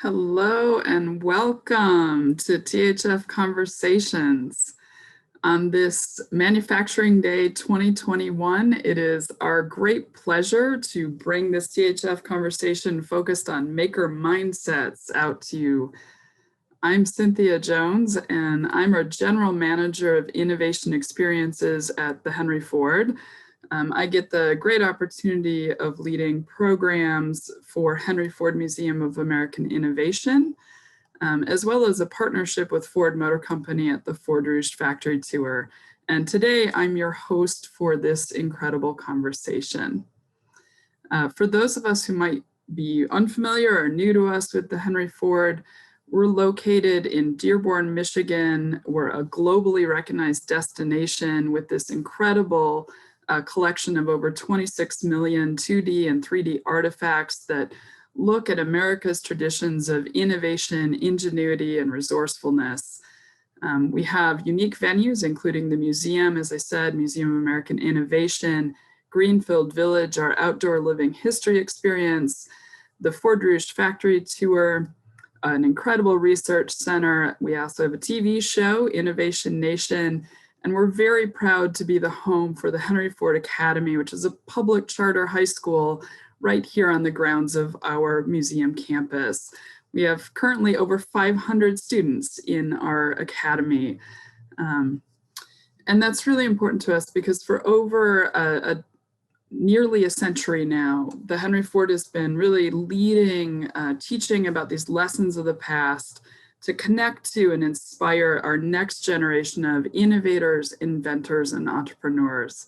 Hello and welcome to THF Conversations. On this Manufacturing Day 2021, it is our great pleasure to bring this THF conversation focused on maker mindsets out to you. I'm Cynthia Jones, and I'm a General Manager of Innovation Experiences at the Henry Ford. I get the great opportunity of leading programs for Henry Ford Museum of American Innovation, as well as a partnership with Ford Motor Company at the Ford Rouge Factory Tour. And today I'm your host for this incredible conversation. For those of us who might be unfamiliar or new to us with the Henry Ford, we're located in Dearborn, Michigan. We're a globally recognized destination with this incredible collection of over 26 million 2D and 3D artifacts that look at America's traditions of innovation, ingenuity, and resourcefulness. We have unique venues, including the museum, as I said, Museum of American Innovation, Greenfield Village, our outdoor living history experience, the Ford Rouge Factory Tour, an incredible research center. We also have a TV show, Innovation Nation, and we're very proud to be the home for the Henry Ford Academy, which is a public charter high school right here on the grounds of our museum campus. We have currently over 500 students in our academy. And that's really important to us because for over nearly a century now, the Henry Ford has been really leading, teaching about these lessons of the past to connect to and inspire our next generation of innovators, inventors, and entrepreneurs.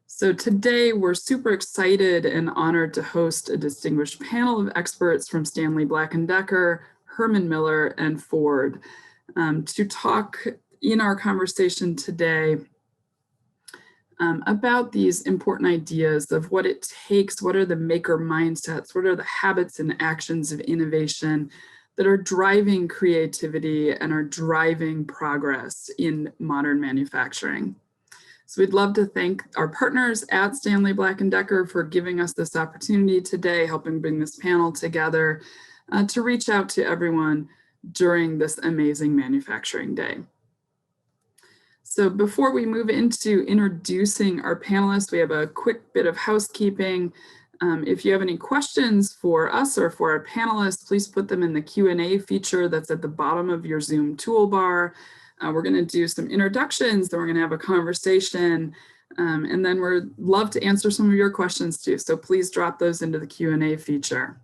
So today we're super excited and honored to host a distinguished panel of experts from Stanley Black Decker, Herman Miller, and Ford to talk in our conversation today about these important ideas of what it takes, what are the maker mindsets, what are the habits and actions of innovation that are driving creativity and are driving progress in modern manufacturing. So we'd love to thank our partners at Stanley Black Decker for giving us this opportunity today, helping bring this panel together to reach out to everyone during this amazing manufacturing day. So before we move into introducing our panelists, we have a quick bit of housekeeping. If you have any questions for us or for our panelists, please put them in the Q&A feature that's at the bottom of your Zoom toolbar. We're going to do some introductions, then we're going to have a conversation, and then we'd love to answer some of your questions too. So please drop those into the Q&A feature.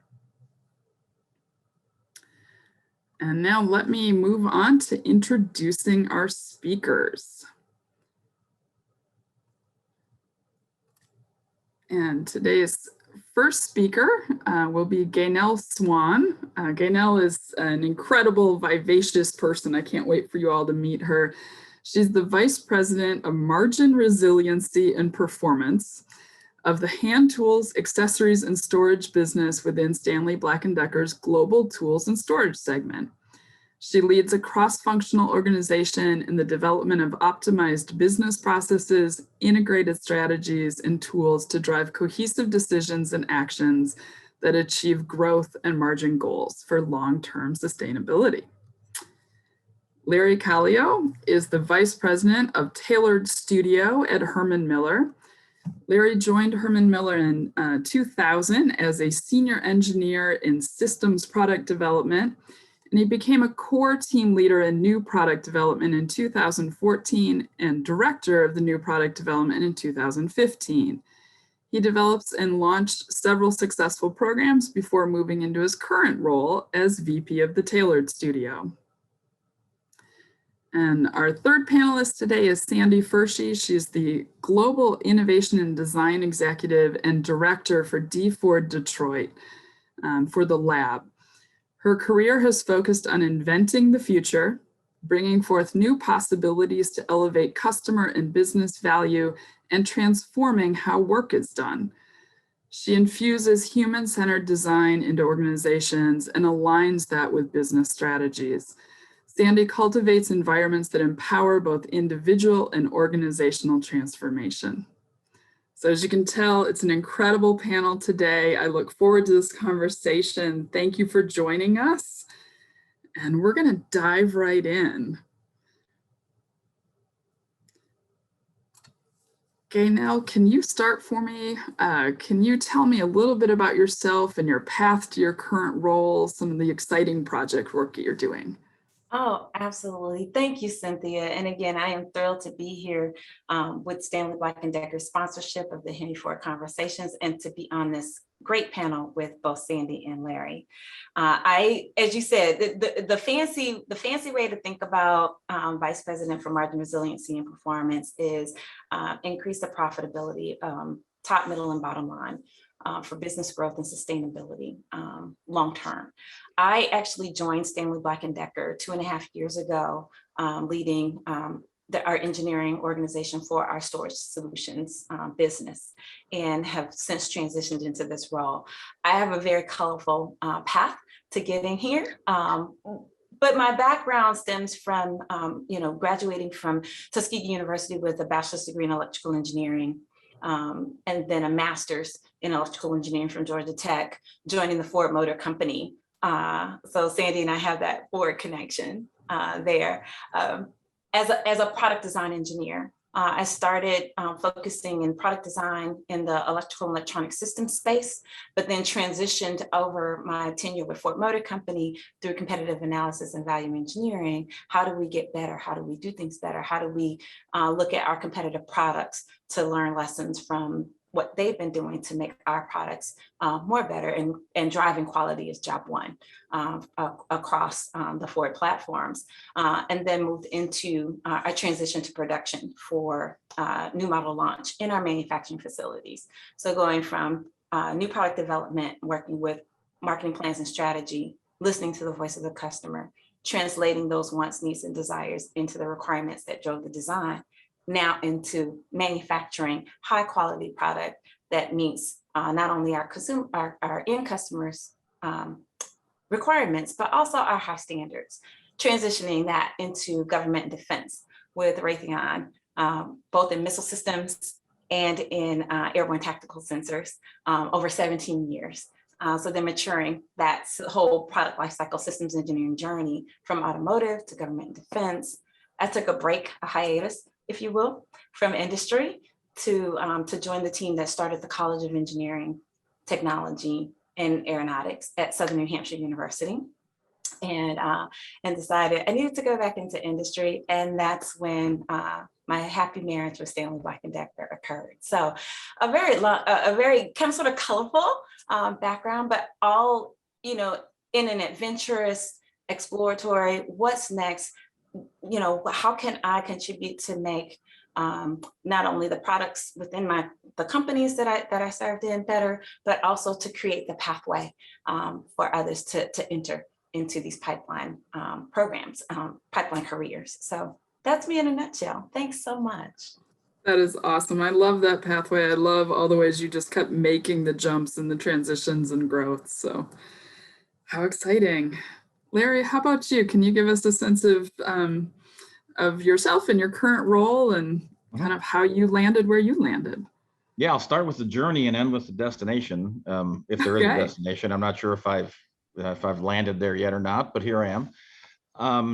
And now let me move on to introducing our speakers. And today's first speaker will be Gaynell Swan. Gaynell is an incredible, vivacious person. I can't wait for you all to meet her. She's the Vice President of Margin Resiliency and Performance of the Hand Tools, Accessories, and Storage business within Stanley Black Decker's Global Tools and Storage segment. She leads a cross-functional organization in the development of optimized business processes, integrated strategies, and tools to drive cohesive decisions and actions that achieve growth and margin goals for long-term sustainability. Larry Caglio is the Vice President of Tailored Studio at Herman Miller. Larry joined Herman Miller in 2000 as a senior engineer in systems product development, and he became a core team leader in new product development in 2014 and director of the new product development in 2015. He develops and launched several successful programs before moving into his current role as VP of the Tailored Studio. And our third panelist today is Sandy Ferschy. She's the Global Innovation and Design Executive and Director for D Ford Detroit for the lab. Her career has focused on inventing the future, bringing forth new possibilities to elevate customer and business value, and transforming how work is done. She infuses human-centered design into organizations and aligns that with business strategies. Sandy cultivates environments that empower both individual and organizational transformation. So as you can tell, it's an incredible panel today. I look forward to this conversation. Thank you for joining us. And we're going to dive right in. Gaynell, can you start for me? Can you tell me a little bit about yourself and your path to your current role, some of the exciting project work that you're doing? Oh, absolutely. Thank you, Cynthia. And again, I am thrilled to be here with Stanley Black Decker's sponsorship of the THF Conversations and to be on this great panel with both Sandy and Larry. As you said, the fancy way to think about Vice President for Margin Resiliency and Performance is increase the profitability, top, middle, and bottom line. For business growth and sustainability long term. I actually joined Stanley Black Decker 2.5 years ago, leading our engineering organization for our storage solutions business, and have since transitioned into this role. I have a very colorful path to getting here. But my background stems from, graduating from Tuskegee University with a bachelor's degree in electrical engineering, and then a master's in electrical engineering from Georgia Tech, joining the Ford Motor Company. So Sandy and I have that Ford connection there. As a product design engineer, I started focusing in product design in the electrical and electronic systems space, but then transitioned over my tenure with Ford Motor Company through competitive analysis and value engineering. How do we get better? How do we do things better? How do we look at our competitive products to learn lessons from what they've been doing to make our products more better, and driving quality is job one across the Ford platforms. And then moved into a transition to production for new model launch in our manufacturing facilities. So going from new product development, working with marketing plans and strategy, listening to the voice of the customer, translating those wants, needs, and desires into the requirements that drove the design, now into manufacturing high quality product that meets not only our end customers' requirements, but also our high standards, transitioning that into government and defense with Raytheon, both in missile systems and in airborne tactical sensors over 17 years. So then maturing that whole product lifecycle systems engineering journey from automotive to government and defense. I took a break, a hiatus, if you will, from industry to join the team that started the College of Engineering, Technology, and Aeronautics at Southern New Hampshire University, and decided I needed to go back into industry, and that's when my happy marriage with Stanley Black Decker occurred. So a very kind of sort of colorful background, but all in an adventurous, exploratory. What's next? How can I contribute to make not only the products within the companies that I served in better, but also to create the pathway for others to enter into these pipeline programs, pipeline careers. So that's me in a nutshell. Thanks so much. That is awesome. I love that pathway. I love all the ways you just kept making the jumps and the transitions and growth. So how exciting. Larry, how about you? Can you give us a sense of yourself and your current role and kind of how you landed where you landed? Yeah, I'll start with the journey and end with the destination. If there is a destination, I'm not sure if I've landed there yet or not, but here I am.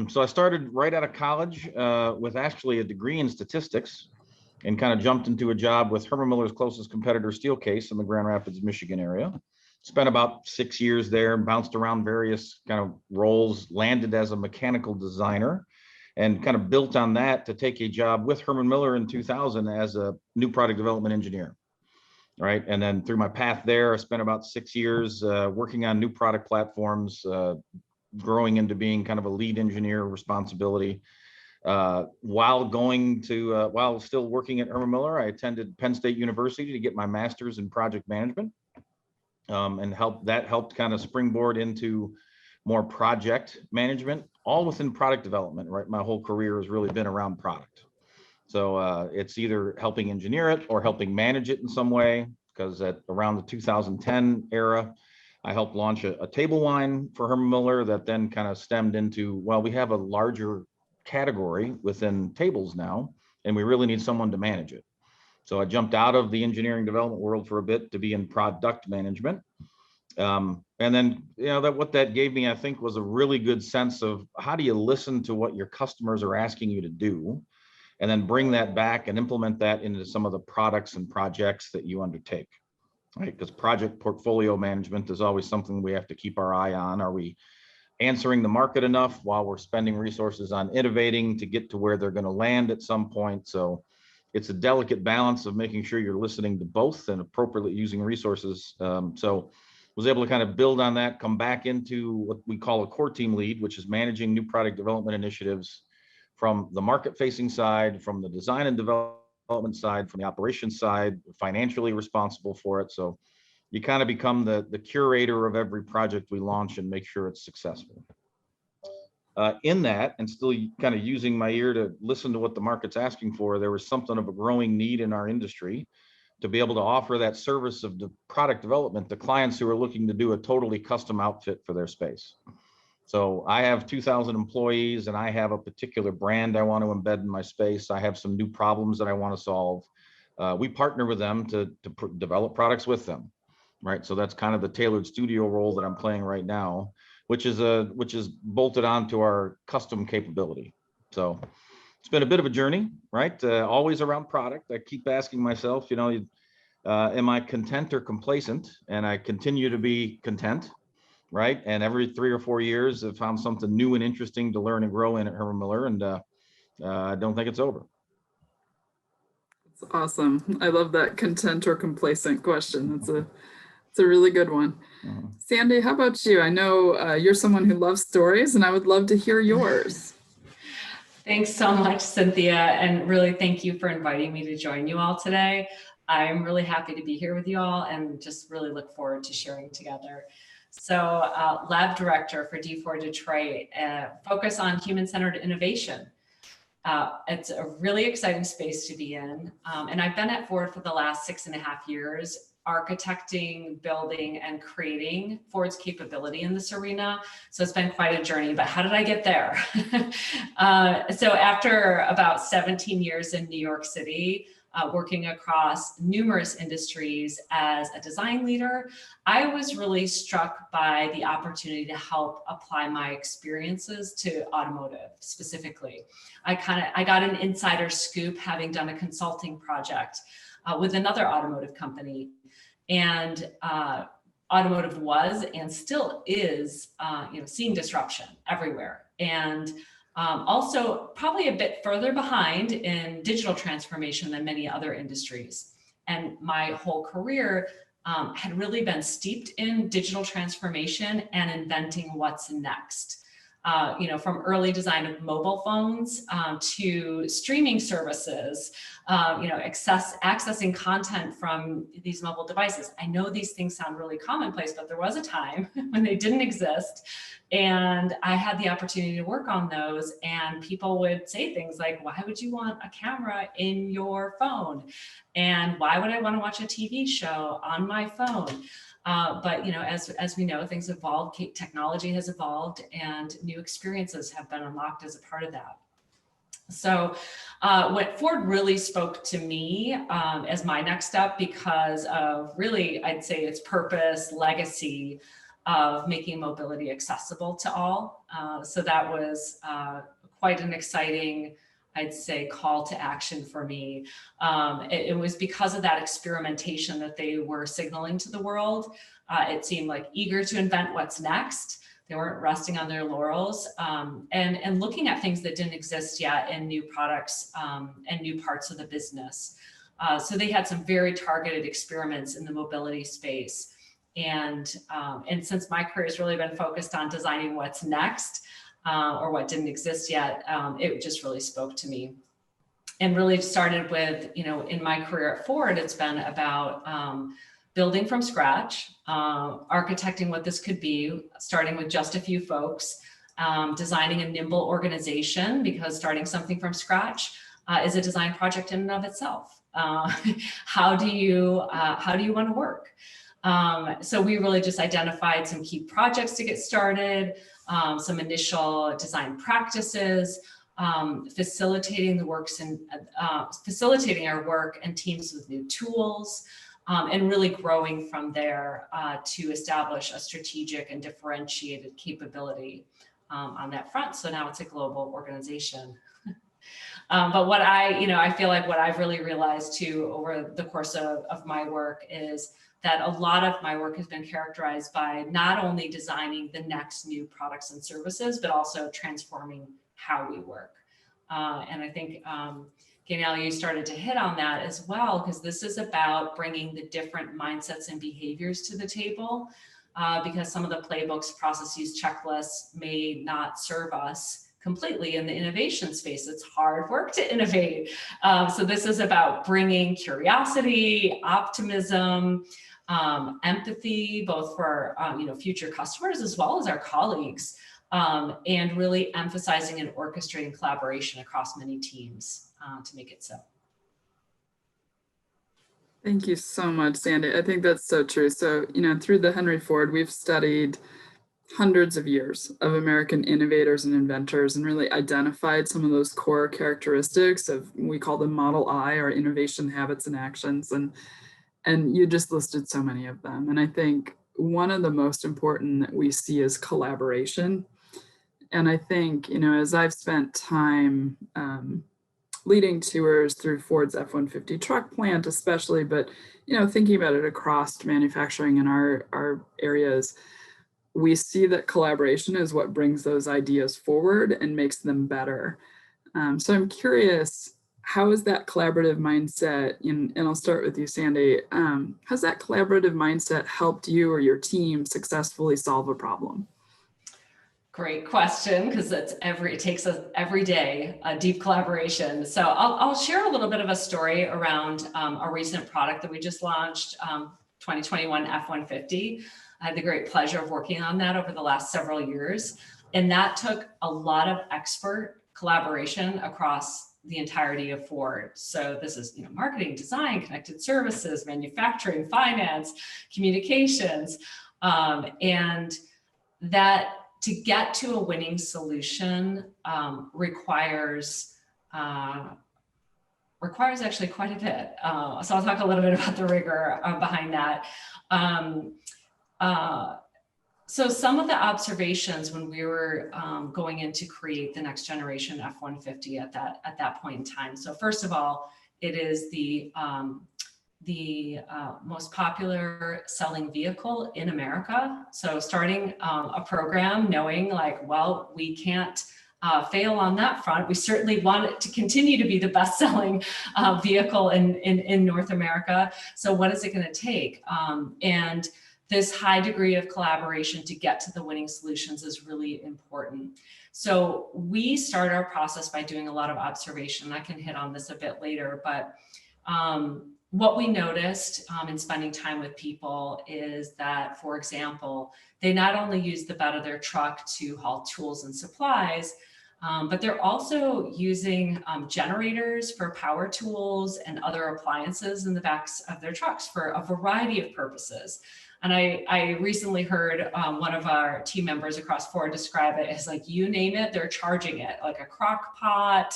So I started right out of college with actually a degree in statistics, and kind of jumped into a job with Herman Miller's closest competitor, Steelcase, in the Grand Rapids, Michigan area. Spent about 6 years there, bounced around various kind of roles, landed as a mechanical designer, and kind of built on that to take a job with Herman Miller in 2000 as a new product development engineer. Right. And then through my path there, I spent about 6 years working on new product platforms, growing into being kind of a lead engineer responsibility. While still working at Herman Miller, I attended Penn State University to get my master's in project management, and helped kind of springboard into more project management, all within product development. Right, my whole career has really been around product. So it's either helping engineer it or helping manage it in some way, because at around the 2010 era, I helped launch a table wine for Herman Miller that then kind of stemmed into, well, we have a larger category within tables now, and we really need someone to manage it. So I jumped out of the engineering development world for a bit to be in product management. And then, what that gave me, I think, was a really good sense of how do you listen to what your customers are asking you to do, and then bring that back and implement that into some of the products and projects that you undertake, right? Because project portfolio management is always something we have to keep our eye on. Are we answering the market enough while we're spending resources on innovating to get to where they're going to land at some point? So it's a delicate balance of making sure you're listening to both and appropriately using resources. So was able to kind of build on that, come back into what we call a core team lead, which is managing new product development initiatives from the market facing side, from the design and development side, from the operations side, financially responsible for it. So you kind of become the curator of every project we launch and make sure it's successful. In that, and still kind of using my ear to listen to what the market's asking for, there was something of a growing need in our industry to be able to offer that service of the product development to clients who are looking to do a totally custom outfit for their space. So I have 2,000 employees and I have a particular brand I want to embed in my space. I have some new problems that I want to solve. We partner with them to develop products with them, right? So that's kind of the tailored studio role that I'm playing right now, which is bolted onto our custom capability. So it's been a bit of a journey, right? Always around product. I keep asking myself, am I content or complacent? And I continue to be content, right? And every 3 or 4 years, I've found something new and interesting to learn and grow in at Herman Miller, and I don't think it's over. It's awesome. I love that content or complacent question. It's a really good one. Mm-hmm. Sandy, how about you? I know you're someone who loves stories, and I would love to hear yours. Thanks so much, Cynthia, and really thank you for inviting me to join you all today. I'm really happy to be here with you all and just really look forward to sharing together. So lab director for D4 Detroit, focus on human-centered innovation. It's a really exciting space to be in. And I've been at Ford for the last 6.5 years, architecting, building, and creating Ford's capability in this arena. So it's been quite a journey, but how did I get there? So after about 17 years in New York City, working across numerous industries as a design leader, I was really struck by the opportunity to help apply my experiences to automotive specifically. I got an insider scoop having done a consulting project with another automotive company. And automotive was and still is seeing disruption everywhere. And also probably a bit further behind in digital transformation than many other industries. And my whole career had really been steeped in digital transformation and inventing what's next. From early design of mobile phones to streaming services, accessing content from these mobile devices. I know these things sound really commonplace, but there was a time when they didn't exist. And I had the opportunity to work on those, and people would say things like, why would you want a camera in your phone? And why would I want to watch a TV show on my phone? But as we know, things evolve, technology has evolved, and new experiences have been unlocked as a part of that. So what Ford really spoke to me as my next step, because of really, I'd say, its purpose, legacy of making mobility accessible to all. So that was quite an exciting, I'd say, call to action for me. It was because of that experimentation that they were signaling to the world. It seemed like eager to invent what's next. They weren't resting on their laurels, and looking at things that didn't exist yet in new products and new parts of the business. So they had some very targeted experiments in the mobility space. And since my career has really been focused on designing what's next, or what didn't exist yet, it just really spoke to me. And really started with, in my career at Ford, it's been about building from scratch, architecting what this could be, starting with just a few folks, designing a nimble organization, because starting something from scratch is a design project in and of itself. How do you want to work? So we really just identified some key projects to get started, some initial design practices, facilitating the works and facilitating our work and teams with new tools, and really growing from there to establish a strategic and differentiated capability on that front. So now it's a global organization. But what I feel like what I've really realized too over the course of my work is that a lot of my work has been characterized by not only designing the next new products and services, but also transforming how we work. And I think, Danielle, you started to hit on that as well, because this is about bringing the different mindsets and behaviors to the table, because some of the playbooks, processes, checklists may not serve us completely in the innovation space. It's hard work to innovate. So this is about bringing curiosity, optimism, empathy, both for future customers as well as our colleagues, and really emphasizing and orchestrating collaboration across many teams to make it so. Thank you so much, Sandy. I think that's so true. So, through the Henry Ford, we've studied hundreds of years of American innovators and inventors and really identified some of those core characteristics of, we call them Model I, or innovation habits and actions. And you just listed so many of them. And I think one of the most important that we see is collaboration. And I think, as I've spent time leading tours through Ford's F-150 truck plant, especially, but, thinking about it across manufacturing in our areas, we see that collaboration is what brings those ideas forward and makes them better. So I'm curious, how is that collaborative mindset, and I'll start with you, Sandy, has that collaborative mindset helped you or your team successfully solve a problem? Great question, because it takes us every day, a deep collaboration. So I'll share a little bit of a story around a recent product that we just launched, 2021 F-150. I had the great pleasure of working on that over the last several years. And that took a lot of expert collaboration across the entirety of Ford. So this is, marketing, design, connected services, manufacturing, finance, communications, and that to get to a winning solution requires actually quite a bit. So I'll talk a little bit about the rigor behind that. So some of the observations when we were going in to create the next generation F-150 at that point in time. So first of all, it is the most popular selling vehicle in America. So starting a program knowing we can't fail on that front. We certainly want it to continue to be the best selling vehicle in North America. So what is it going to take? And this high degree of collaboration to get to the winning solutions is really important. So we start our process by doing a lot of observation. I can hit on this a bit later, but what we noticed in spending time with people is that, for example, they not only use the bed of their truck to haul tools and supplies, but they're also using generators for power tools and other appliances in the backs of their trucks for a variety of purposes. And I recently heard one of our team members across Ford describe it as you name it, they're charging it, like a crock pot,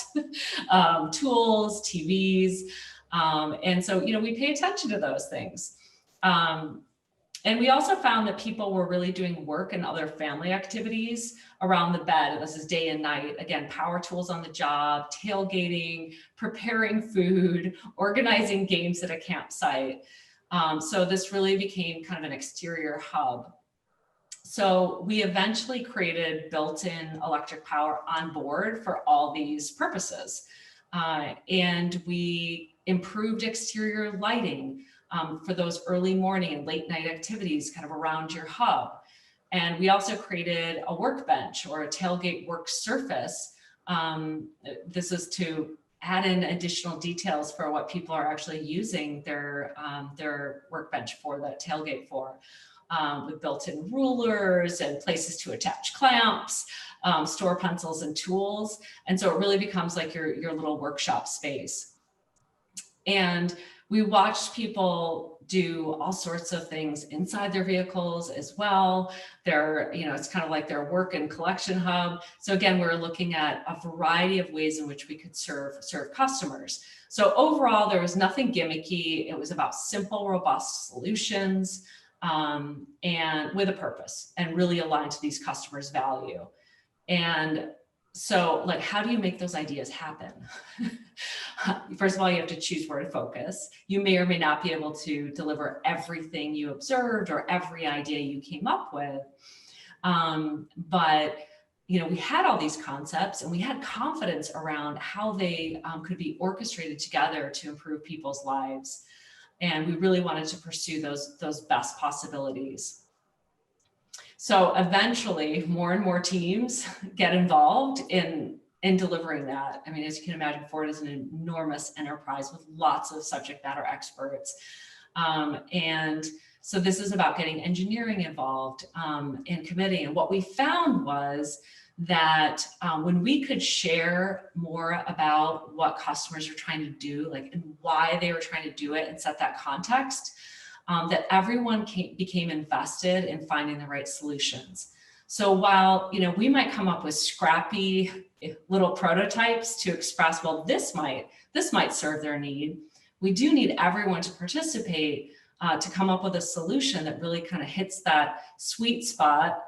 tools, TVs. And so, we pay attention to those things. And we also found that people were really doing work and other family activities around the bed. And this is day and night. Again, power tools on the job, tailgating, preparing food, organizing games at a campsite. So this really became kind of an exterior hub. So we eventually created built-in electric power on board for all these purposes. And we improved exterior lighting for those early morning and late night activities kind of around your hub. And we also created a workbench or a tailgate work surface. This is to add in additional details for what people are actually using their workbench for, the tailgate for, with built-in rulers and places to attach clamps, store pencils and tools. And so it really becomes like your little workshop space. And we watched people do all sorts of things inside their vehicles as well. They're, it's kind of like their work and collection hub. So again, we're looking at a variety of ways in which we could serve customers. So overall, there was nothing gimmicky. It was about simple, robust solutions, and with a purpose, and really aligned to these customers' value. And so, like, how do you make those ideas happen? First of all, you have to choose where to focus. You may or may not be able to deliver everything you observed or every idea you came up with. But we had all these concepts, and we had confidence around how they could be orchestrated together to improve people's lives. And we really wanted to pursue those best possibilities. So eventually, more and more teams get involved in delivering that. I mean, as you can imagine, Ford is an enormous enterprise with lots of subject matter experts. And so this is about getting engineering involved in committee. And what we found was that when we could share more about what customers are trying to do, like, and why they were trying to do it, and set that context, that everyone became invested in finding the right solutions. So while we might come up with scrappy little prototypes to express, well, this might serve their need, we do need everyone to participate to come up with a solution that really kind of hits that sweet spot.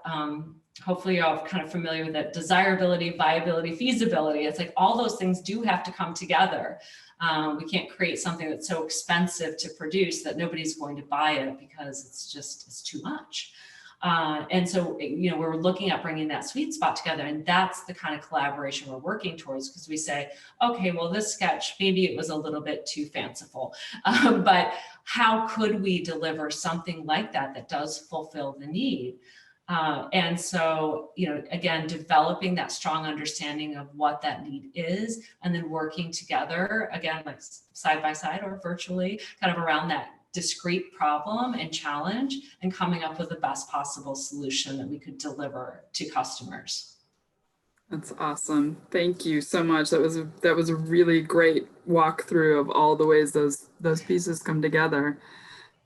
Hopefully you're all kind of familiar with that: desirability, viability, feasibility. It's like all those things do have to come together. We can't create something that's so expensive to produce that nobody's going to buy it because it's too much. And so, we're looking at bringing that sweet spot together, and that's the kind of collaboration we're working towards, because we say, okay, well, this sketch, maybe it was a little bit too fanciful, but how could we deliver something like that does fulfill the need? And so, again, developing that strong understanding of what that need is, and then working together, again, like side by side or virtually, kind of around that discrete problem and challenge, and coming up with the best possible solution that we could deliver to customers. That's awesome. Thank you so much. That was a really great walkthrough of all the ways those pieces come together.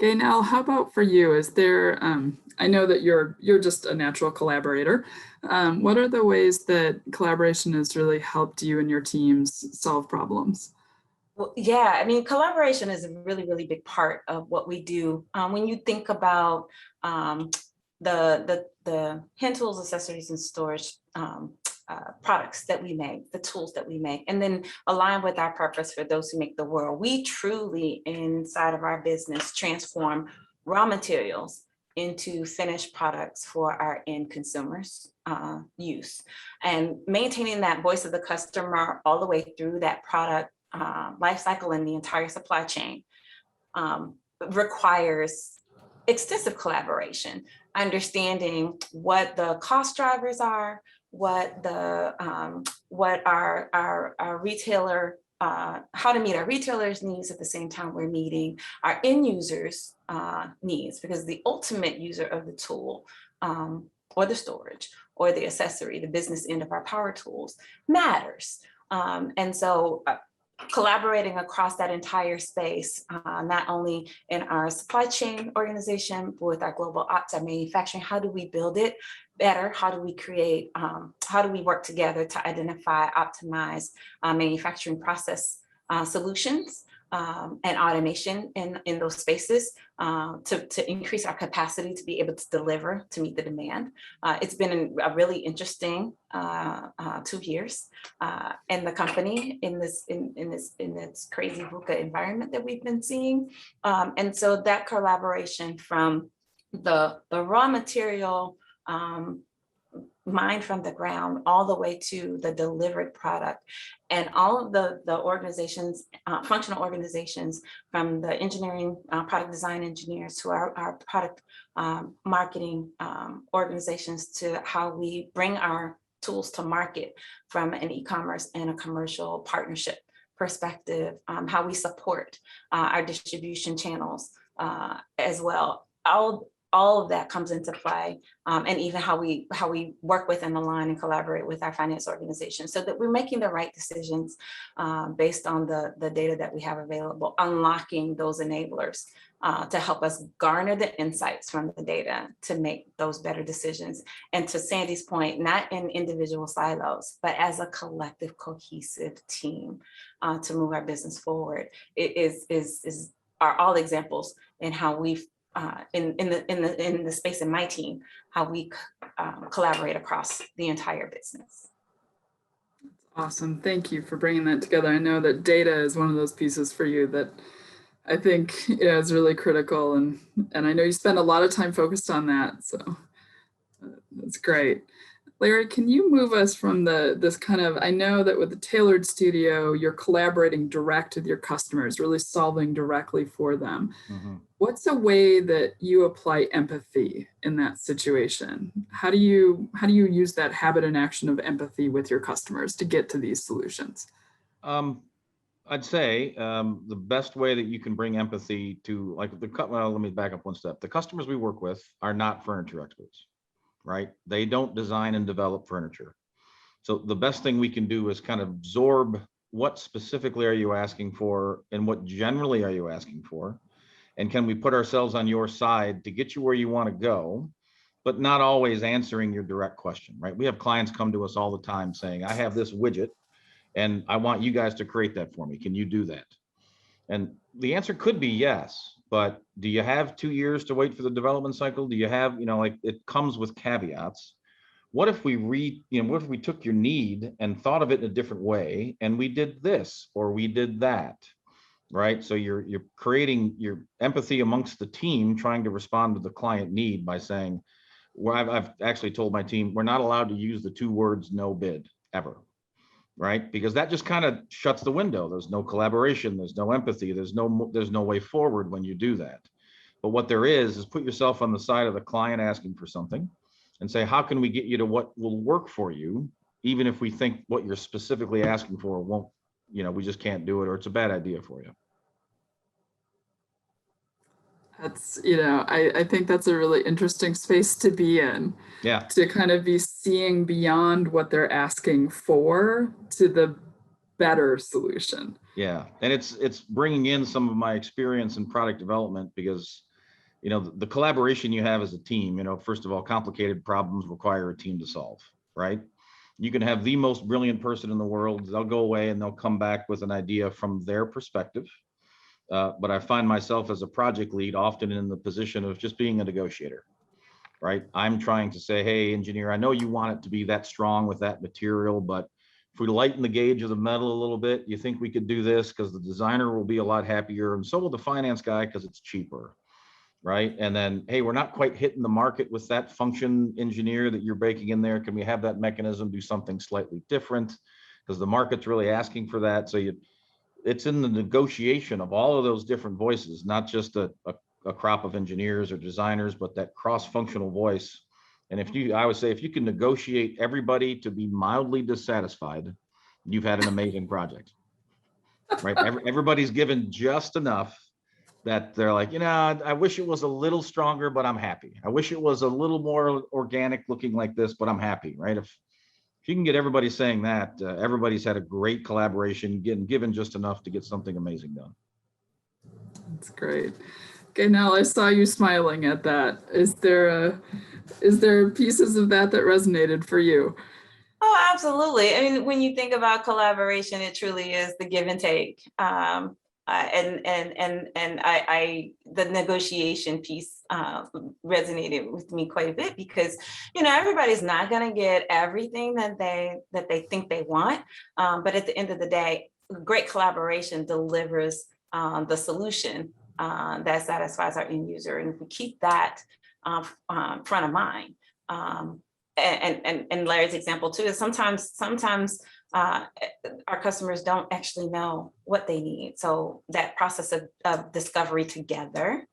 Gaynell, how about for you? Is there, I know that you're just a natural collaborator. What are the ways that collaboration has really helped you and your teams solve problems? Well, yeah, I mean, collaboration is a really, really big part of what we do. When you think about the hand tools, accessories, and storage products that we make, the tools that we make, and then align with our purpose for those who make the world, we truly, inside of our business, transform raw materials into finished products for our end consumers' use. And maintaining that voice of the customer all the way through that product life cycle and the entire supply chain requires extensive collaboration, understanding what the cost drivers are, what our retailer, how to meet our retailers' needs at the same time we're meeting our end users' needs, because the ultimate user of the tool or the storage or the accessory, the business end of our power tools, matters. And so collaborating across that entire space, not only in our supply chain organization, but with our global ops, our manufacturing, how do we build it better? How do we create, how do we work together to identify, optimize manufacturing process solutions and automation in those spaces to increase our capacity to be able to deliver to meet the demand. It's been a really interesting 2 years in the company in this crazy VUCA environment that we've been seeing, and so that collaboration from the raw material mined from the ground all the way to the delivered product, and all of the organizations, functional organizations, from the engineering, product design engineers to our product marketing organizations, to how we bring our tools to market from an e-commerce and a commercial partnership perspective, how we support our distribution channels as well. All all of that comes into play, and even how we work with and align and collaborate with our finance organization so that we're making the right decisions based on the data that we have available, unlocking those enablers to help us garner the insights from the data to make those better decisions. And to Sandy's point, not in individual silos, but as a collective, cohesive team to move our business forward. It are all examples in how we've in the space in my team, how we collaborate across the entire business. Awesome. Thank you for bringing that together. I know that data is one of those pieces for you that I think is really critical. And I know you spend a lot of time focused on that. So that's great. Larry, can you move us from this kind of, I know that with the Tailored Studio, you're collaborating direct with your customers, really solving directly for them. Mm-hmm. What's a way that you apply empathy in that situation? How do you use that habit and action of empathy with your customers to get to these solutions? I'd say the best way that you can bring empathy to, well, let me back up one step. The customers we work with are not furniture experts, right? They don't design and develop furniture. So the best thing we can do is kind of absorb what specifically are you asking for and what generally are you asking for? And can we put ourselves on your side to get you where you want to go, but not always answering your direct question, right? We have clients come to us all the time saying, I have this widget and I want you guys to create that for me. Can you do that? And the answer could be yes, but do you have 2 years to wait for the development cycle? Do you have, it comes with caveats. What if we what if we took your need and thought of it in a different way and we did this or we did that, right? So you're creating your empathy amongst the team, trying to respond to the client need by saying, well, I've actually told my team, we're not allowed to use the 2 words no bid ever. Right? Because that just kind of shuts the window. There's no collaboration, there's no empathy, there's no way forward when you do that. But what there is put yourself on the side of the client asking for something and say, how can we get you to what will work for you, even if we think what you're specifically asking for won't, we just can't do it, or it's a bad idea for you. That's, I think that's a really interesting space to be in. Yeah. To kind of be seeing beyond what they're asking for to the better solution. Yeah. And it's bringing in some of my experience in product development because, the collaboration you have as a team, first of all, complicated problems require a team to solve, right? You can have the most brilliant person in the world. They'll go away and they'll come back with an idea from their perspective. But I find myself as a project lead often in the position of just being a negotiator, right? I'm trying to say, hey, engineer, I know you want it to be that strong with that material, but if we lighten the gauge of the metal a little bit, you think we could do this because the designer will be a lot happier and so will the finance guy because it's cheaper, right? And then, hey, we're not quite hitting the market with that function, engineer, that you're baking in there. Can we have that mechanism do something slightly different because the market's really asking for that? So it's in the negotiation of all of those different voices, not just a crop of engineers or designers, but that cross-functional voice. And I would say, if you can negotiate everybody to be mildly dissatisfied, you've had an amazing project, right? Everybody's given just enough that they're like, I wish it was a little stronger, but I'm happy. I wish it was a little more organic looking like this, but I'm happy, right? If you can get everybody saying that, everybody's had a great collaboration, given just enough to get something amazing done. That's great. Okay, now I saw you smiling at that. Is there pieces of that resonated for you? Oh, absolutely. I mean, when you think about collaboration, it truly is the give and take. The negotiation piece resonated with me quite a bit because, everybody's not going to get everything that they think they want. But at the end of the day, great collaboration delivers the solution that satisfies our end user. And if we keep that front of mind, and Larry's example too is sometimes our customers don't actually know what they need. So that process of discovery together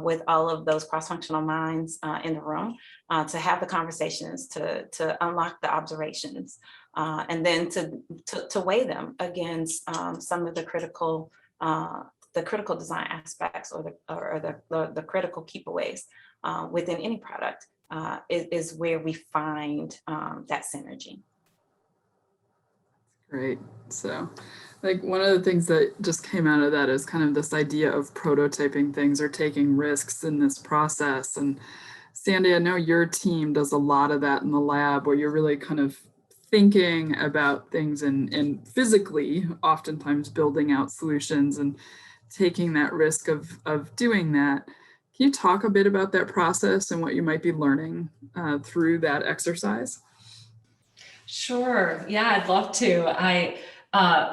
with all of those cross-functional minds in the room to have the conversations, to unlock the observations, and then to weigh them against some of the critical design aspects or the critical keepaways within any product is where we find that synergy. Great. So like one of the things that just came out of that is kind of this idea of prototyping things or taking risks in this process. And Sandy, I know your team does a lot of that in the lab where you're really kind of thinking about things and physically oftentimes building out solutions and taking that risk of doing that. Can you talk a bit about that process and what you might be learning through that exercise? Sure. Yeah, I'd love to.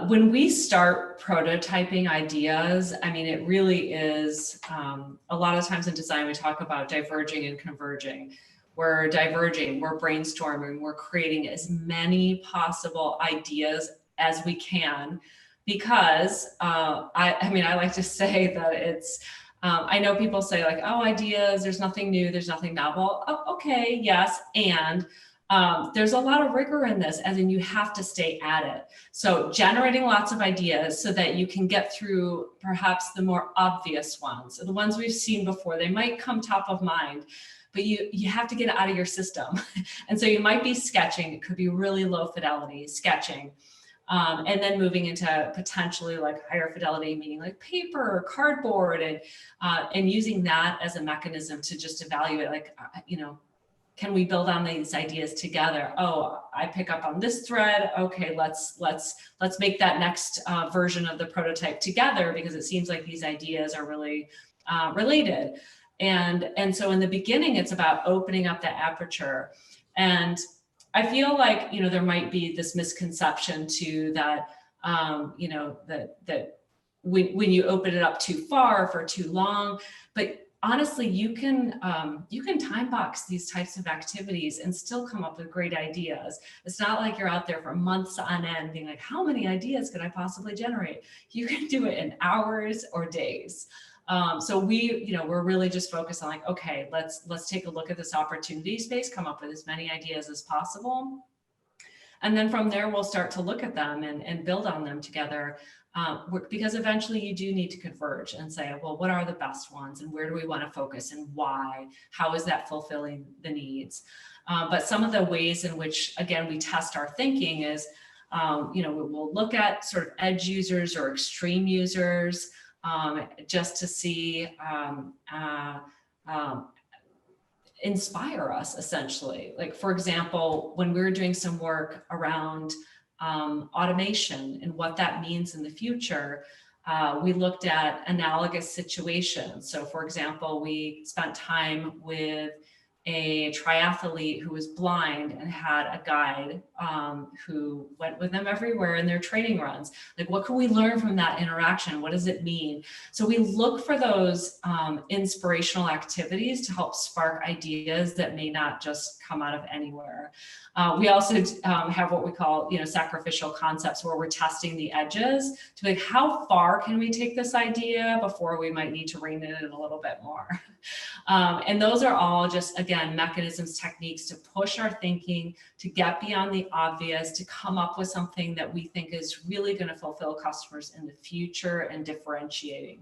When we start prototyping ideas, I mean, it really is a lot of times in design, we talk about diverging and converging. We're diverging, we're brainstorming, we're creating as many possible ideas as we can because I mean, I like to say that it's, I know people say like, oh, ideas, there's nothing new, there's nothing novel. Oh, okay, yes, and there's a lot of rigor in this, as in you have to stay at it. So generating lots of ideas so that you can get through perhaps the more obvious ones, the ones we've seen before. They might come top of mind, but you have to get it out of your system. And so you might be sketching. It could be really low fidelity sketching. And then moving into potentially like higher fidelity, meaning like paper or cardboard, and using that as a mechanism to just evaluate, like, you know, can we build on these ideas together? Oh, I pick up on this thread. Okay, let's make that next version of the prototype together because it seems like these ideas are really related. And so in the beginning, it's about opening up the aperture. And I feel like, you know, there might be this misconception too that, you know, that when you open it up too far for too long, but honestly, you can time box these types of activities and still come up with great ideas. It's not like you're out there for months on end being like, how many ideas could I possibly generate? You can do it in hours or days. So we're really just focused on like, okay, let's take a look at this opportunity space, come up with as many ideas as possible. And then from there, we'll start to look at them and build on them together. Because eventually you do need to converge and say, well, what are the best ones and where do we want to focus and why? How is that fulfilling the needs? But some of the ways in which, again, we test our thinking is, we'll look at sort of edge users or extreme users just to see, inspire us essentially. Like, for example, when we were doing some work around automation and what that means in the future, we looked at analogous situations. So for example, we spent time with a triathlete who was blind and had a guide who went with them everywhere in their training runs. Like, what can we learn from that interaction? What does it mean? So we look for those inspirational activities to help spark ideas that may not just come out of anywhere. We also have what we call, sacrificial concepts, where we're testing the edges to be like, how far can we take this idea before we might need to rein it in a little bit more? And those are all just, again, mechanisms, techniques to push our thinking, to get beyond the obvious, to come up with something that we think is really going to fulfill customers in the future and differentiating.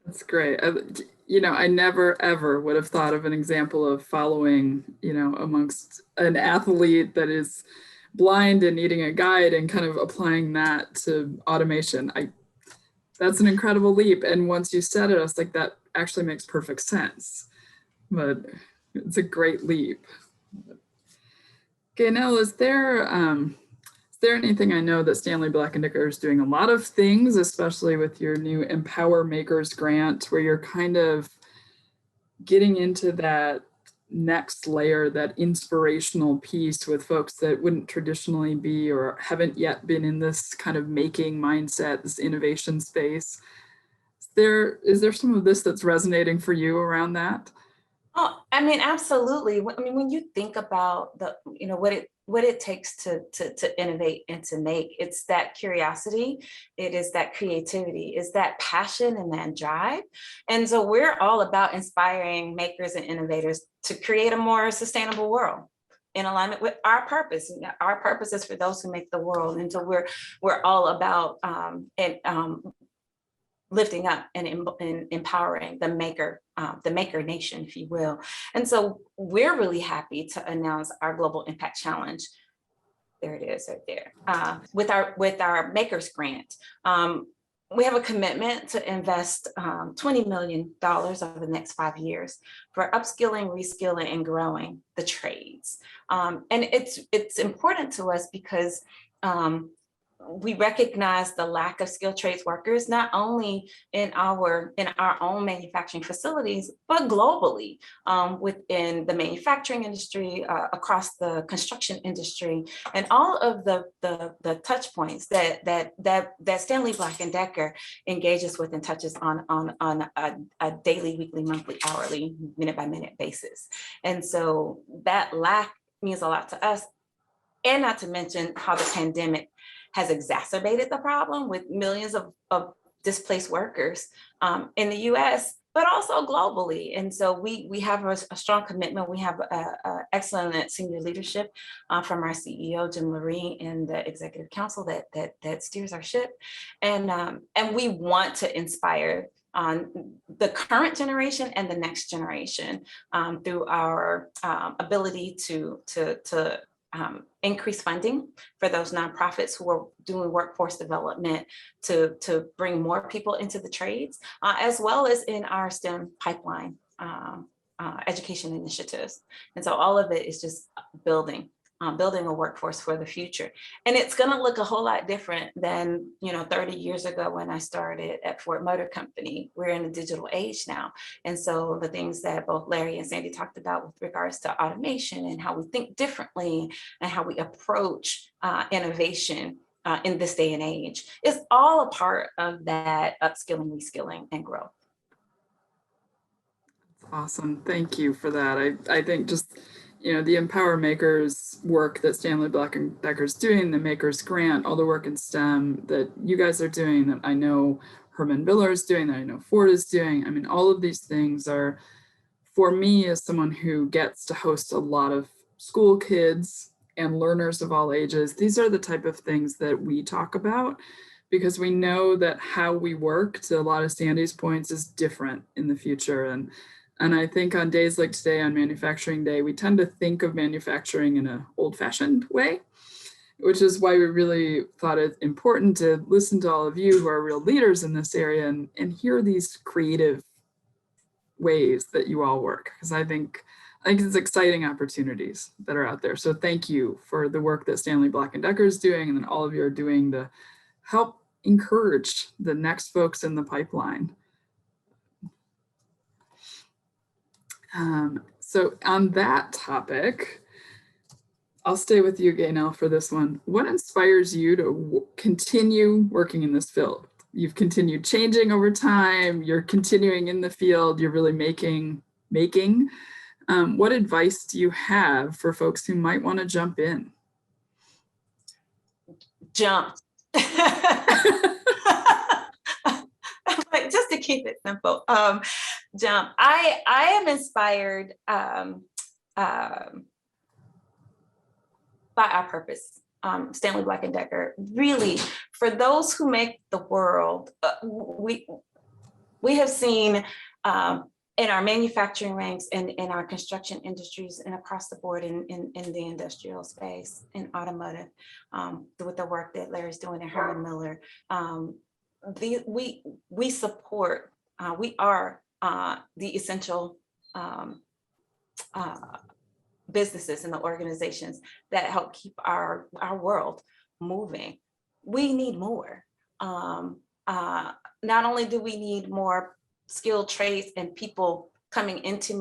That's great. I never, ever would have thought of an example of following, amongst an athlete that is blind and needing a guide and kind of applying that to automation. That's an incredible leap. And once you said it, I was like, that actually makes perfect sense. But it's a great leap. Okay, now is there anything? I know that Stanley Black Decker is doing a lot of things, especially with your new Empower Makers grant, where you're kind of getting into that next layer, that inspirational piece with folks that wouldn't traditionally be or haven't yet been in this kind of making mindset, this innovation space. Is there some of this that's resonating for you around that? Oh, I mean, absolutely. I mean, when you think about what it takes to innovate and to make, it's that curiosity, it is that creativity, it's that passion and that drive. And so we're all about inspiring makers and innovators to create a more sustainable world in alignment with our purpose. Our purpose is for those who make the world. And so we're all about lifting up and empowering the maker nation, if you will. And so we're really happy to announce our Global Impact Challenge. There it is right there. With our Makers Grant. We have a commitment to invest $20 million over the next 5 years for upskilling, reskilling, and growing the trades. And it's important to us because we recognize the lack of skilled trades workers, not only in our own manufacturing facilities, but globally within the manufacturing industry, across the construction industry, and all of the touch points that Stanley Black Decker engages with and touches on a daily, weekly, monthly, hourly, minute by minute basis. And so that lack means a lot to us, and not to mention how the pandemic has exacerbated the problem with millions of displaced workers in the US, but also globally. And so we have a strong commitment. We have excellent senior leadership from our CEO, Jim Lurie, and the executive council that steers our ship. And we want to inspire the current generation and the next generation through our ability to increase funding for those nonprofits who are doing workforce development to bring more people into the trades, as well as in our STEM pipeline education initiatives. And so all of it is just building a workforce for the future. And it's going to look a whole lot different than 30 years ago when I started at Ford Motor Company. We're in a digital age now. And so the things that both Larry and Sandy talked about with regards to automation and how we think differently and how we approach innovation in this day and age is all a part of that upskilling, reskilling, and growth. Awesome. Thank you for that. I think just the Empower Makers work that Stanley Black Decker is doing, the Makers Grant, all the work in STEM that you guys are doing, that I know Herman Miller is doing, that I know Ford is doing. I mean, all of these things are, for me as someone who gets to host a lot of school kids and learners of all ages, these are the type of things that we talk about because we know that how we work, to a lot of Sandy's points, is different in the future. And I think on days like today, on Manufacturing Day, we tend to think of manufacturing in an old-fashioned way, which is why we really thought it important to listen to all of you who are real leaders in this area and hear these creative ways that you all work, because I think it's exciting opportunities that are out there. So thank you for the work that Stanley Black Decker is doing, and then all of you are doing to help encourage the next folks in the pipeline. So on that topic, I'll stay with you, Gaynell, for this one. What inspires you to continue working in this field? You've continued changing over time. You're continuing in the field. You're really making. What advice do you have for folks who might want to jump in? Jump. Just to keep it simple, jump. I am inspired by our purpose. Stanley Black Decker, really, for those who make the world, we have seen in our manufacturing ranks and in our construction industries and across the board in the industrial space, in automotive, with the work that Larry's doing at Herman Miller. We support, we are the essential businesses and the organizations that help keep our world moving. We need more. Not only do we need more skilled trades and people coming into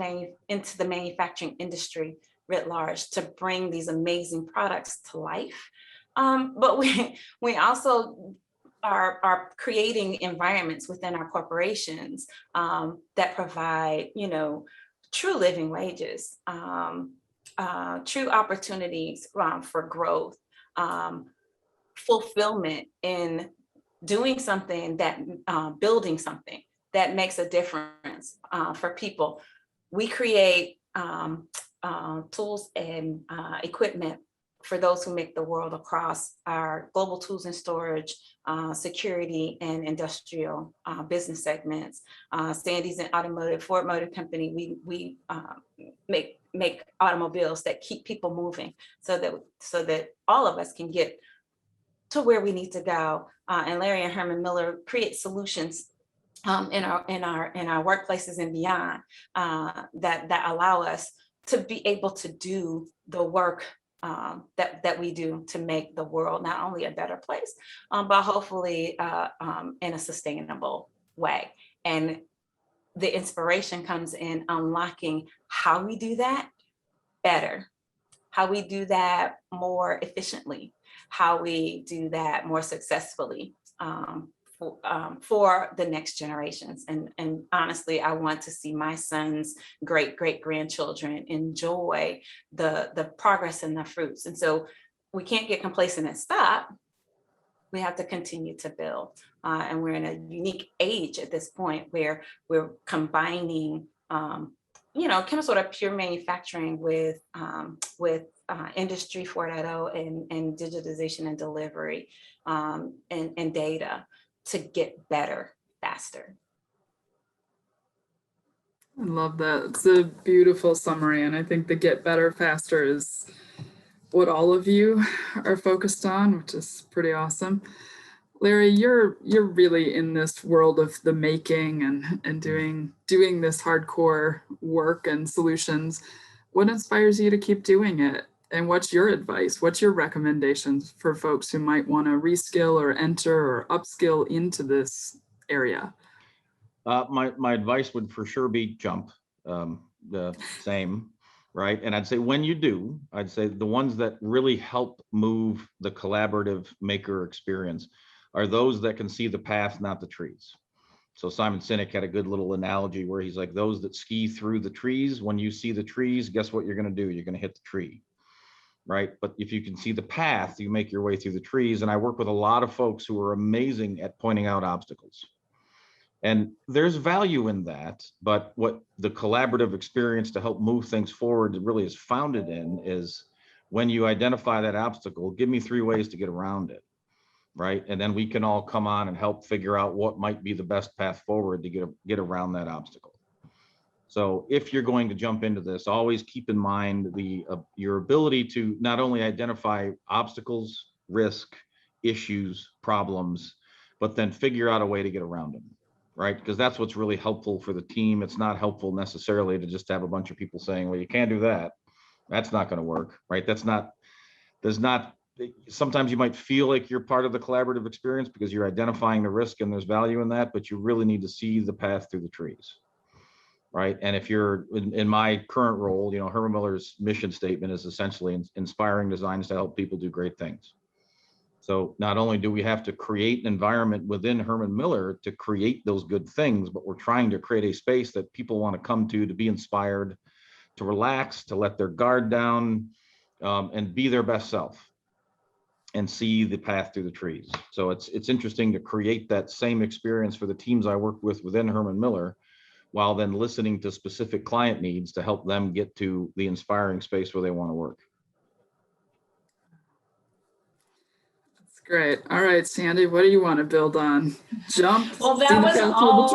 the manufacturing industry writ large to bring these amazing products to life, but we also are creating environments within our corporations that provide, true living wages, true opportunities for growth, fulfillment in doing something that, building something that makes a difference for people. We create tools and equipment for those who make the world across our global tools and storage, security and industrial business segments. Sandy's an automotive, Ford Motor Company. We make automobiles that keep people moving so that all of us can get to where we need to go. And Larry and Herman Miller create solutions in our workplaces and beyond that allow us to be able to do the work that we do to make the world not only a better place, but hopefully in a sustainable way. And the inspiration comes in unlocking how we do that better, how we do that more efficiently, how we do that more successfully for the next generations. And honestly, I want to see my son's great-great-grandchildren enjoy the progress and the fruits. And so we can't get complacent and stop. We have to continue to build. And we're in a unique age at this point where we're combining kind of sort of pure manufacturing with Industry 4.0 and digitization and delivery and data to get better faster. I love that. It's a beautiful summary. And I think the get better faster is what all of you are focused on, which is pretty awesome. Larry, you're really in this world of the making and doing this hardcore work and solutions. What inspires you to keep doing it? And what's your advice? What's your recommendations for folks who might want to reskill or enter or upskill into this area? My advice would for sure be jump, the same, right? And I'd say when you do, I'd say the ones that really help move the collaborative maker experience are those that can see the path, not the trees. So Simon Sinek had a good little analogy where he's like, those that ski through the trees, when you see the trees, guess what you're going to do? You're going to hit the tree, right? But if you can see the path, you make your way through the trees. And I work with a lot of folks who are amazing at pointing out obstacles. And there's value in that, but what the collaborative experience to help move things forward really is founded in is when you identify that obstacle, give me 3 ways to get around it, right? And then we can all come on and help figure out what might be the best path forward to get around that obstacle. So if you're going to jump into this, always keep in mind your ability to not only identify obstacles, risk, issues, problems, but then figure out a way to get around them. Right? Because that's what's really helpful for the team. It's not helpful necessarily to just have a bunch of people saying, well, you can't do that. That's not going to work, right? Sometimes you might feel like you're part of the collaborative experience because you're identifying the risk and there's value in that, but you really need to see the path through the trees, right? And if you're in my current role, Herman Miller's mission statement is essentially inspiring designs to help people do great things. So not only do we have to create an environment within Herman Miller to create those good things, but we're trying to create a space that people want to come to be inspired, to relax, to let their guard down, and be their best self and see the path through the trees. So it's interesting to create that same experience for the teams I work with within Herman Miller, while then listening to specific client needs to help them get to the inspiring space where they want to work. Great. All right, Sandy, what do you want to build on? Jump. Well, that was all.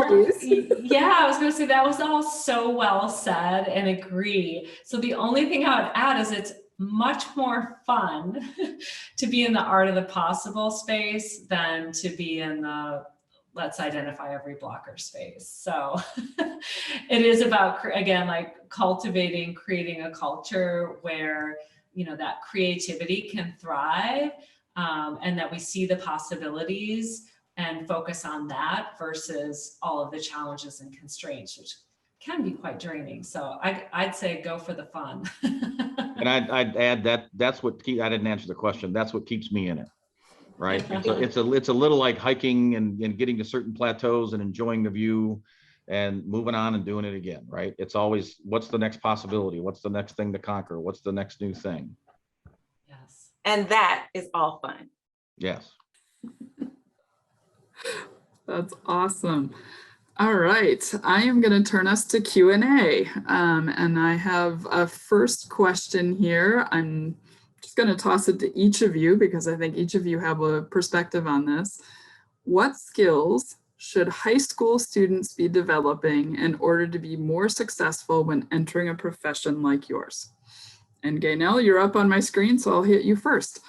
Yeah, I was going to say that was all so well said and agree. So the only thing I would add is it's much more fun to be in the art of the possible space than to be in the let's identify every blocker space. So it is about, again, like cultivating, creating a culture where, that creativity can thrive. And that we see the possibilities and focus on that versus all of the challenges and constraints, which can be quite draining. So I'd say go for the fun. And I'd add that's what I didn't answer the question. That's what keeps me in it, right? It's a little like hiking and getting to certain plateaus and enjoying the view and moving on and doing it again, right? It's always, what's the next possibility? What's the next thing to conquer? What's the next new thing? And that is all fun. Yes. That's awesome. All right, I am going to turn us to Q&A. And I have a first question here. I'm just going to toss it to each of you because I think each of you have a perspective on this. What skills should high school students be developing in order to be more successful when entering a profession like yours? And Gaynell, you're up on my screen, so I'll hit you first.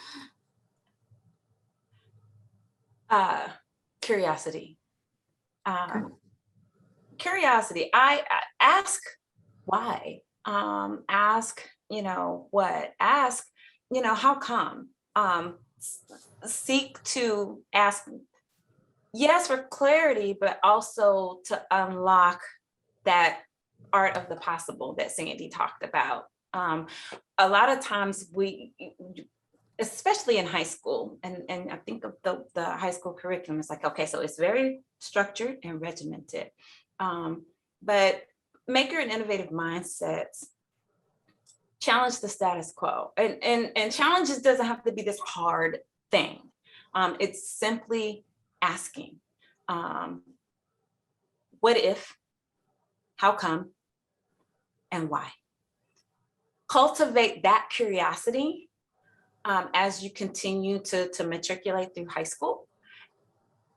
Curiosity. Okay. Curiosity. I ask why. Ask, what? Ask, how come? Seek to ask, yes, for clarity, but also to unlock that art of the possible that Sandy talked about. A lot of times we, especially in high school, and I think of the high school curriculum, it's like, okay, so it's very structured and regimented, but make your innovative mindsets, challenge the status quo. And challenges doesn't have to be this hard thing. It's simply asking, what if, how come, and why? Cultivate that curiosity as you continue to matriculate through high school,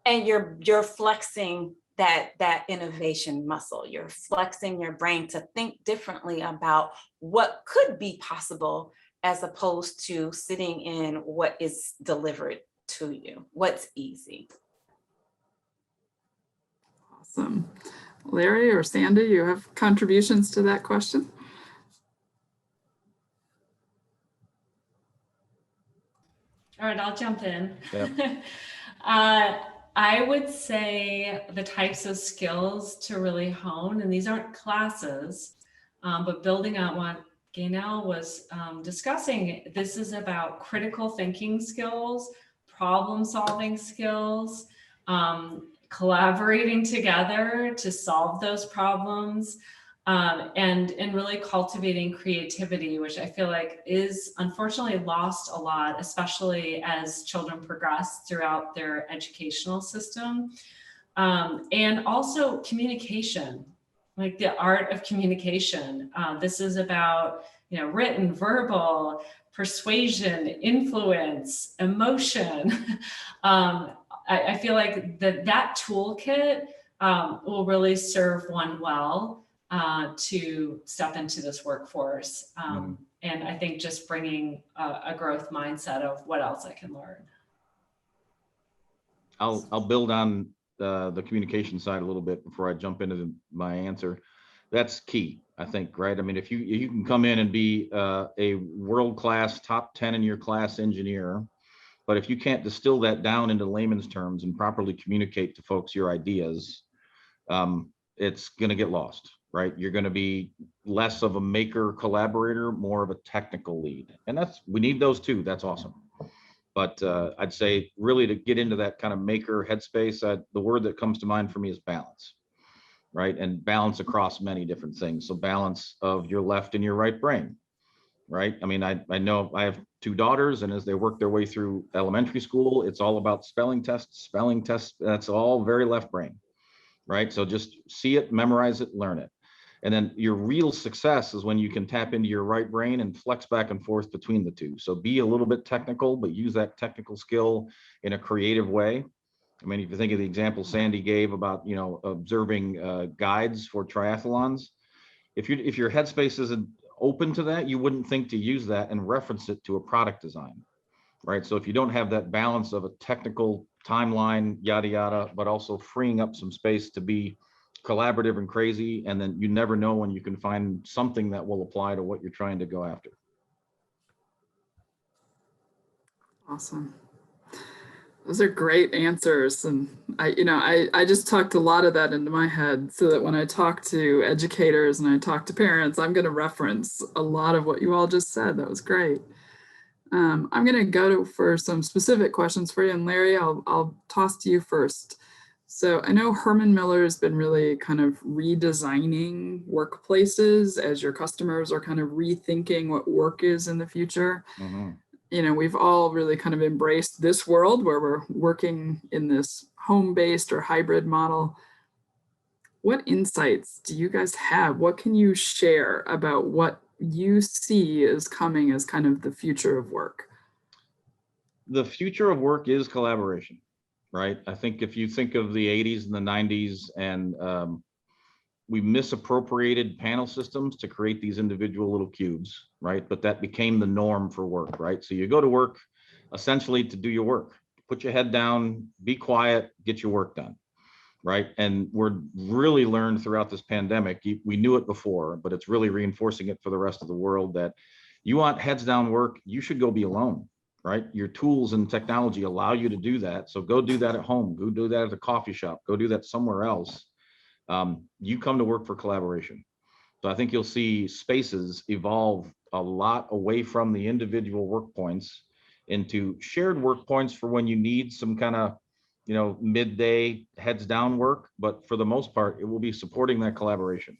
and you're flexing that innovation muscle. You're flexing your brain to think differently about what could be possible, as opposed to sitting in what is delivered to you, what's easy. Awesome. Larry or Sandy, you have contributions to that question? All right, I'll jump in. Yep. I would say the types of skills to really hone, and these aren't classes, but building on what Gaynell was discussing, this is about critical thinking skills, problem solving skills, collaborating together to solve those problems, and really cultivating creativity, which I feel like is unfortunately lost a lot, especially as children progress throughout their educational system. And also communication, like the art of communication. This is about, written, verbal, persuasion, influence, emotion. I feel like that toolkit will really serve one well to step into this workforce. And I think just bringing a growth mindset of what else I can learn. I'll build on the communication side a little bit before I jump into my answer. That's key, I think, right? I mean, if you can come in and be a world-class top 10 in your class engineer, but if you can't distill that down into layman's terms and properly communicate to folks your ideas, it's going to get lost, right? You're going to be less of a maker collaborator, more of a technical lead. And we need those too. That's awesome. But I'd say really to get into that kind of maker headspace, the word that comes to mind for me is balance, right? And balance across many different things. So balance of your left and your right brain, right? I mean, I know I have 2 daughters, and as they work their way through elementary school, it's all about spelling tests. That's all very left brain, right? So just see it, memorize it, learn it. And then your real success is when you can tap into your right brain and flex back and forth between the two. So be a little bit technical, but use that technical skill in a creative way. I mean, if you think of the example Sandy gave about, observing guides for triathlons, if your headspace isn't open to that, you wouldn't think to use that and reference it to a product design, right? So if you don't have that balance of a technical timeline, yada, yada, but also freeing up some space to be collaborative and crazy, and then you never know when you can find something that will apply to what you're trying to go after. Awesome. Those are great answers. And I just tucked a lot of that into my head so that when I talk to educators and I talk to parents, I'm going to reference a lot of what you all just said. That was great. I'm going to go for some specific questions for you. And Larry, I'll toss to you first. So I know Herman Miller has been really kind of redesigning workplaces as your customers are kind of rethinking what work is in the future. Mm-hmm. We've all really kind of embraced this world where we're working in this home-based or hybrid model. What insights do you guys have? What can you share about what you see is coming as kind of the future of work? The future of work is collaboration, right? I think if you think of the 80s and the 90s, and we misappropriated panel systems to create these individual little cubes, right? But that became the norm for work, right? So you go to work essentially to do your work, put your head down, be quiet, get your work done, right? And we're really learned throughout this pandemic, we knew it before, but it's really reinforcing it for the rest of the world, that you want heads down work, you should go be alone, right? Your tools and technology allow you to do that. So go do that at home, go do that at a coffee shop, go do that somewhere else. You come to work for collaboration. So I think you'll see spaces evolve a lot away from the individual work points into shared work points for when you need some kind of, midday heads down work. But for the most part, it will be supporting that collaboration.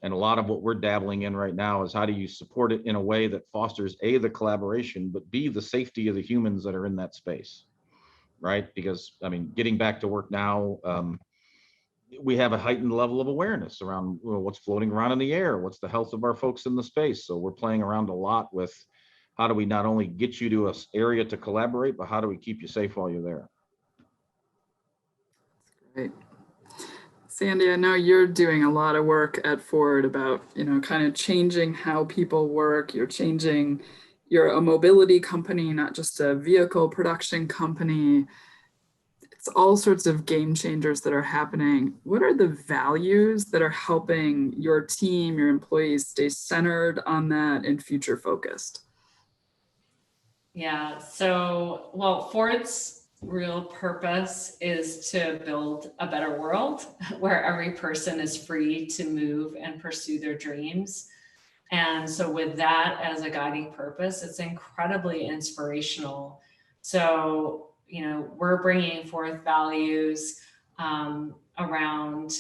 And a lot of what we're dabbling in right now is how do you support it in a way that fosters A, the collaboration, but B, the safety of the humans that are in that space, right? Because, I mean, getting back to work now, we have a heightened level of awareness around what's floating around in the air, what's the health of our folks in the space. So we're playing around a lot with how do we not only get you to an area to collaborate, but how do we keep you safe while you're there? Great. Sandy, I know you're doing a lot of work at Ford about, kind of changing how people work. You're a mobility company, not just a vehicle production company. It's all sorts of game changers that are happening. What are the values that are helping your team, your employees stay centered on that and future focused? Yeah, so, well, Ford's real purpose is to build a better world where every person is free to move and pursue their dreams. And so with that as a guiding purpose, it's incredibly inspirational. So, we're bringing forth values around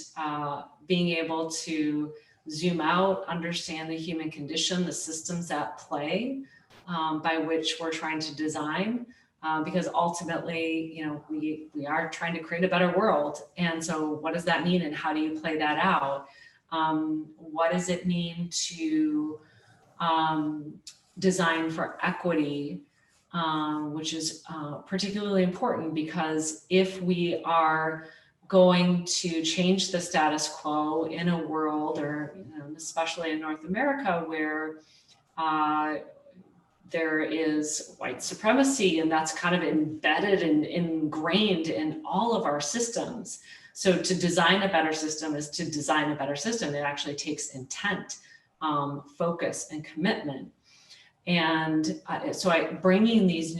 being able to zoom out, understand the human condition, the systems at play by which we're trying to design. Because ultimately, we are trying to create a better world. And so what does that mean and how do you play that out? What does it mean to design for equity, which is particularly important because if we are going to change the status quo in a world, or especially in North America, where there is white supremacy, and that's kind of embedded and ingrained in all of our systems. So to design a better system is to design a better system. It actually takes intent, focus, and commitment. And so bringing these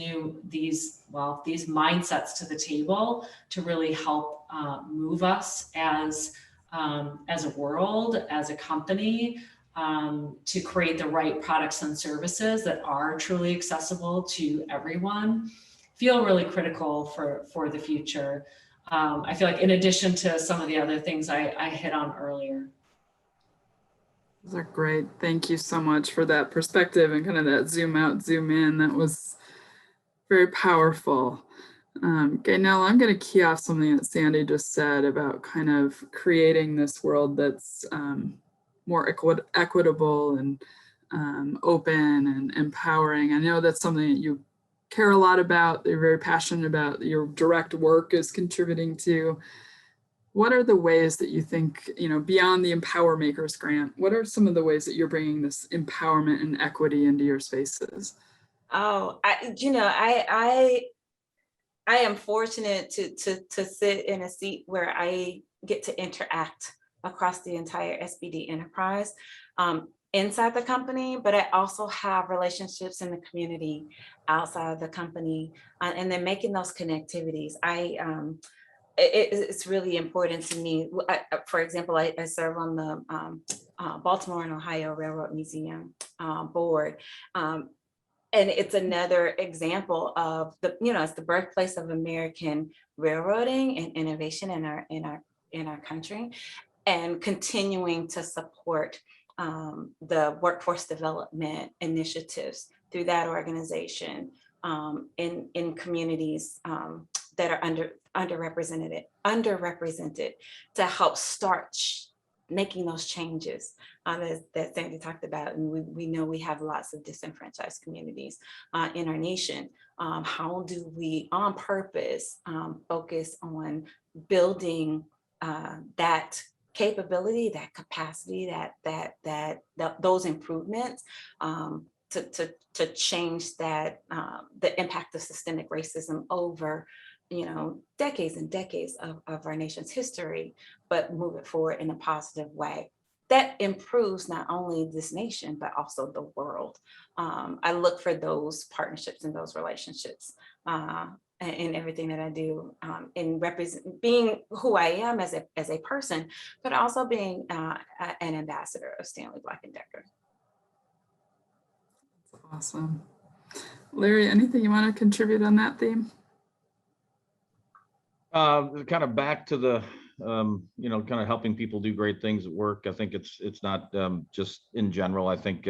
mindsets to the table to really help move us as a world, as a company, to create the right products and services that are truly accessible to everyone, feel really critical for the future. I feel like in addition to some of the other things I hit on earlier. Those are great. Thank you so much for that perspective and kind of that zoom out, zoom in. That was very powerful. Okay, now I'm going to key off something that Sandy just said about kind of creating this world that's more equitable and open and empowering. I know that's something that you care a lot about, that you're very passionate about, that your direct work is contributing to. What are the ways that you think, beyond the Empower Makers grant, what are some of the ways that you're bringing this empowerment and equity into your spaces? Oh, I am fortunate to sit in a seat where I get to interact across the entire SBD enterprise inside the company, but I also have relationships in the community outside of the company, and then making those connectivities. It's really important to me. For example, I serve on the Baltimore and Ohio Railroad Museum board. And it's another example of it's the birthplace of American railroading and innovation in our country, and continuing to support the workforce development initiatives through that organization in communities that are underrepresented to help start making those changes that Sandy talked about. And we know we have lots of disenfranchised communities in our nation. How do we, on purpose, focus on building that capability, that capacity, those improvements to change that the impact of systemic racism over decades and decades of our nation's history, but move it forward in a positive way that improves not only this nation, but also the world. I look for those partnerships and those relationships in everything that I do, in being who I am as a person, but also being an ambassador of Stanley Black Decker. Awesome. Larry, anything you want to contribute on that theme? Kind of back to the, kind of helping people do great things at work. I think it's not just in general. I think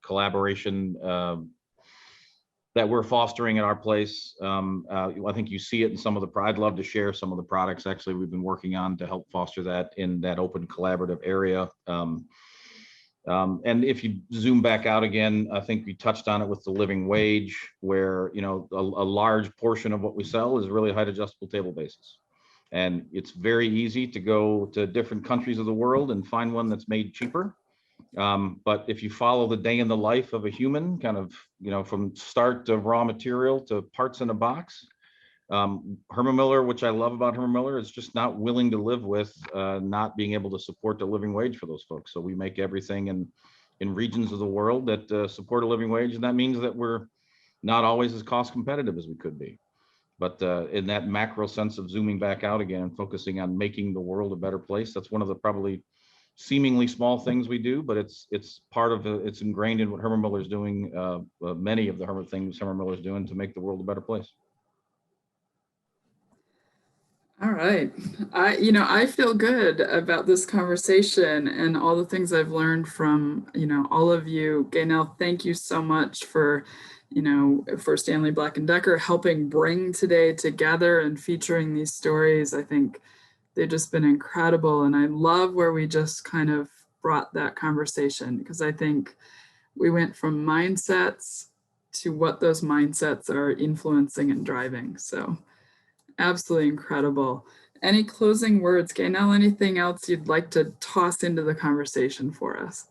collaboration that we're fostering at our place. I think you see it in some of the, I'd love to share some of the products actually we've been working on to help foster that in that open collaborative area. And if you zoom back out again, I think we touched on it with the living wage, where, a large portion of what we sell is really height adjustable table bases. And it's very easy to go to different countries of the world and find one that's made cheaper. But if you follow the day in the life of a human, kind of, from start of raw material to parts in a box, Herman Miller, which I love about Herman Miller, is just not willing to live with not being able to support the living wage for those folks. So we make everything in regions of the world that support a living wage, and that means that we're not always as cost competitive as we could be. But in that macro sense of zooming back out again and focusing on making the world a better place, that's one of the probably seemingly small things we do, but it's part of it's ingrained in what Herman Miller is doing. Many of the things Herman Miller is doing to make the world a better place. All right. I feel good about this conversation and all the things I've learned from, all of you. Gaynell, thank you so much for, for Stanley Black Decker helping bring today together and featuring these stories. I think they've just been incredible. And I love where we just kind of brought that conversation, because I think we went from mindsets to what those mindsets are influencing and driving. So absolutely incredible. Any closing words, Gaynell? Anything else you'd like to toss into the conversation for us?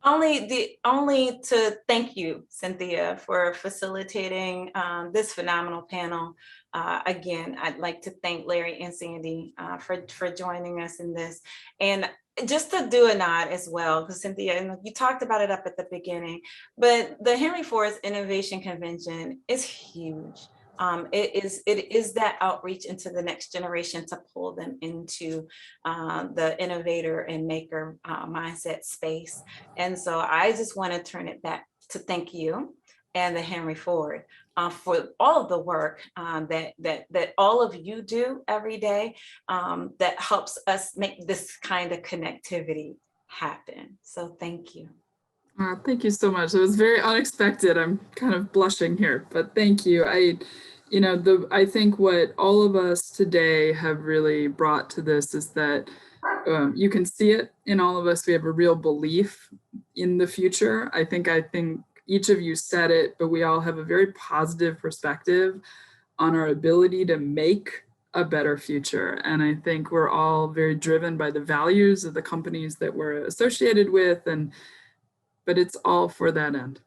Only to thank you, Cynthia, for facilitating this phenomenal panel. Again, I'd like to thank Larry and Sandy for joining us in this. And just to do a nod as well, because Cynthia, you talked about it up at the beginning, but the Henry Ford's Innovation Convention is huge. It is that outreach into the next generation to pull them into the innovator and maker mindset space. And so I just want to turn it back to thank you and the Henry Ford for all of the work that all of you do every day that helps us make this kind of connectivity happen. So thank you. Thank you so much. It was very unexpected. I'm kind of blushing here, but thank you. I think what all of us today have really brought to this is that you can see it in all of us. We have a real belief in the future. I think each of you said it, but we all have a very positive perspective on our ability to make a better future. And I think we're all very driven by the values of the companies that we're associated with, but it's all for that end.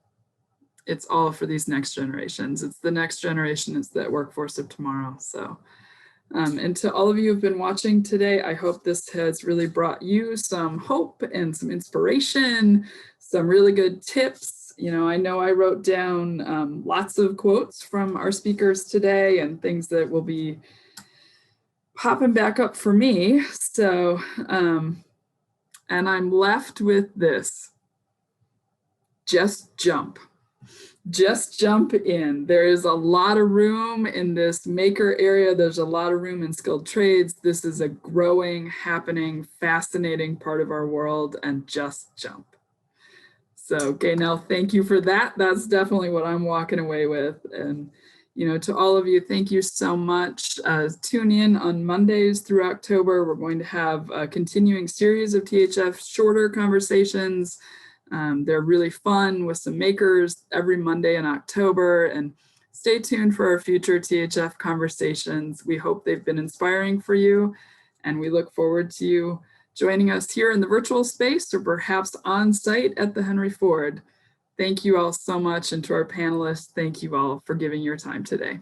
It's all for these next generations. It's the next generation, it's that workforce of tomorrow. So, and to all of you who've been watching today, I hope this has really brought you some hope and some inspiration, some really good tips. I know I wrote down lots of quotes from our speakers today and things that will be popping back up for me. So, and I'm left with this: just jump. Just jump in. There is a lot of room in this maker area. There's a lot of room in skilled trades. This is a growing, happening, fascinating part of our world, and just jump. So Gaynell, thank you for that. That's definitely what I'm walking away with. And To all of you, thank you so much. Tune in on Mondays through October. We're going to have a continuing series of THF shorter conversations. They're really fun with some makers every Monday in October. And stay tuned for our future THF conversations. We hope they've been inspiring for you, and we look forward to you joining us here in the virtual space or perhaps on site at the Henry Ford. Thank you all so much, and to our panelists, thank you all for giving your time today.